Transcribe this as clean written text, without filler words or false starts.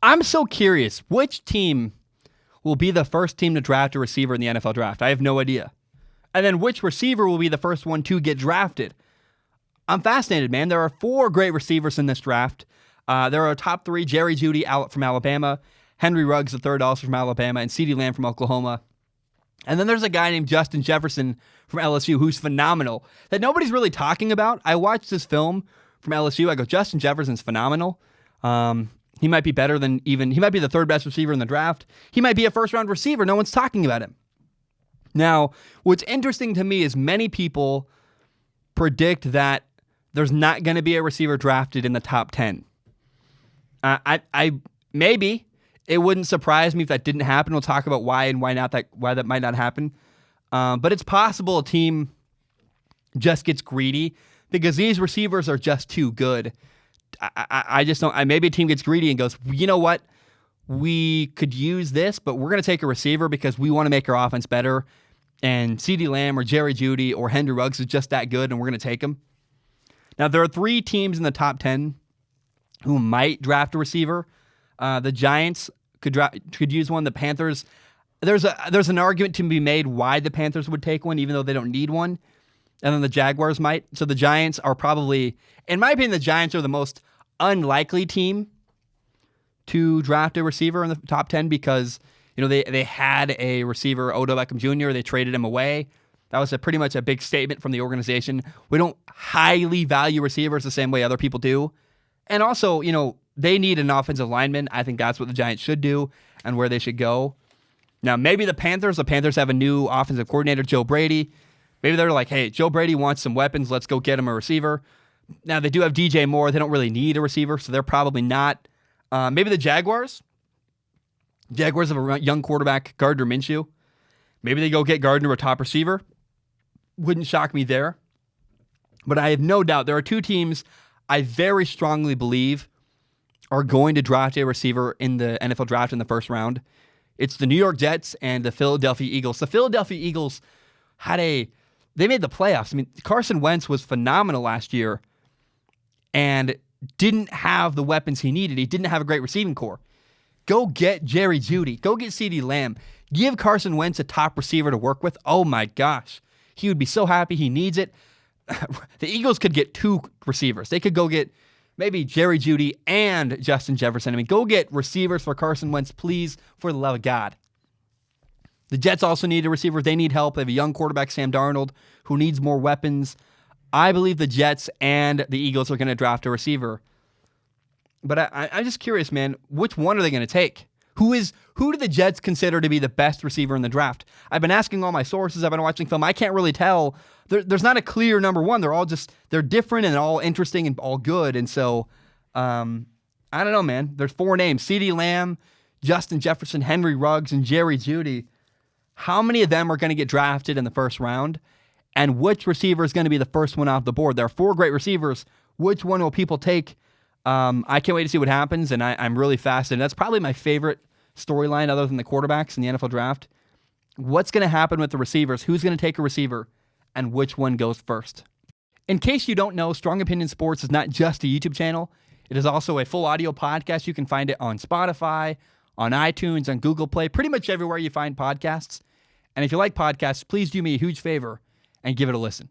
I'm so curious. Which team will be the first team to draft a receiver in the NFL draft? I have no idea. And then which receiver will be the first one to get drafted? I'm fascinated, man. There are 4 great receivers in this draft. There are top 3, Jerry Jeudy from Alabama, Henry Ruggs III also from Alabama, and CeeDee Lamb from Oklahoma. And then there's a guy named Justin Jefferson from LSU who's phenomenal that nobody's really talking about. I watched this film from LSU. I go, Justin Jefferson's phenomenal. He might be better than he might be the 3rd best receiver in the draft. He might be a first-round receiver. No one's talking about him. Now, what's interesting to me is many people predict that there's not going to be a receiver drafted in the top 10. I maybe it wouldn't surprise me if that didn't happen. We'll talk about why and why that might not happen. But it's possible a team just gets greedy because these receivers are just too good. I just don't. Maybe a team gets greedy and goes, you know what? We could use this, but we're going to take a receiver because we want to make our offense better. And CeeDee Lamb or Jerry Jeudy or Henry Ruggs is just that good, and we're going to take him. Now, there are 3 teams in the top 10 who might draft a receiver. The Giants could use one. The Panthers, there's an argument to be made why the Panthers would take one, even though they don't need one. And then the Jaguars might. So the Giants are probably, in my opinion, the Giants are the most unlikely team to draft a receiver in the top 10 because, they had a receiver, Odell Beckham Jr., they traded him away. That was pretty much a big statement from the organization. We don't highly value receivers the same way other people do. And also, they need an offensive lineman. I think that's what the Giants should do and where they should go. Now, maybe the Panthers have a new offensive coordinator, Joe Brady. Maybe they're like, hey, Joe Brady wants some weapons. Let's go get him a receiver. Now, they do have DJ Moore. They don't really need a receiver, so they're probably not. Maybe the Jaguars. Jaguars have a young quarterback, Gardner Minshew. Maybe they go get Gardner a top receiver. Wouldn't shock me there. But I have no doubt there are 2 teams I very strongly believe are going to draft a receiver in the NFL draft in the first round. It's the New York Jets and the Philadelphia Eagles. The Philadelphia Eagles they made the playoffs. I mean, Carson Wentz was phenomenal last year and didn't have the weapons he needed. He didn't have a great receiving core. Go get Jerry Jeudy. Go get CeeDee Lamb. Give Carson Wentz a top receiver to work with. Oh my gosh. He would be so happy. He needs it. The Eagles could get 2 receivers. They could go get maybe Jerry Jeudy and Justin Jefferson. I mean, go get receivers for Carson Wentz, please, for the love of God. The Jets also need a receiver. They need help. They have a young quarterback, Sam Darnold, who needs more weapons. I believe the Jets and the Eagles are going to draft a receiver. But I'm just curious, man, which one are they going to take? Who do the Jets consider to be the best receiver in the draft? I've been asking all my sources. I've been watching film. I can't really tell. There's not a clear number one. They're different and all interesting and all good. And so, I don't know, man. There's 4 names: CeeDee Lamb, Justin Jefferson, Henry Ruggs, and Jerry Jeudy. How many of them are going to get drafted in the first round? And which receiver is going to be the first one off the board? There are 4 great receivers. Which one will people take? I can't wait to see what happens, and I'm really fascinated. That's probably my favorite storyline other than the quarterbacks in the NFL draft. What's going to happen with the receivers? Who's going to take a receiver? And which one goes first? In case you don't know, Strong Opinion Sports is not just a YouTube channel. It is also a full audio podcast. You can find it on Spotify, on iTunes, on Google Play, pretty much everywhere you find podcasts. And if you like podcasts, please do me a huge favor and give it a listen.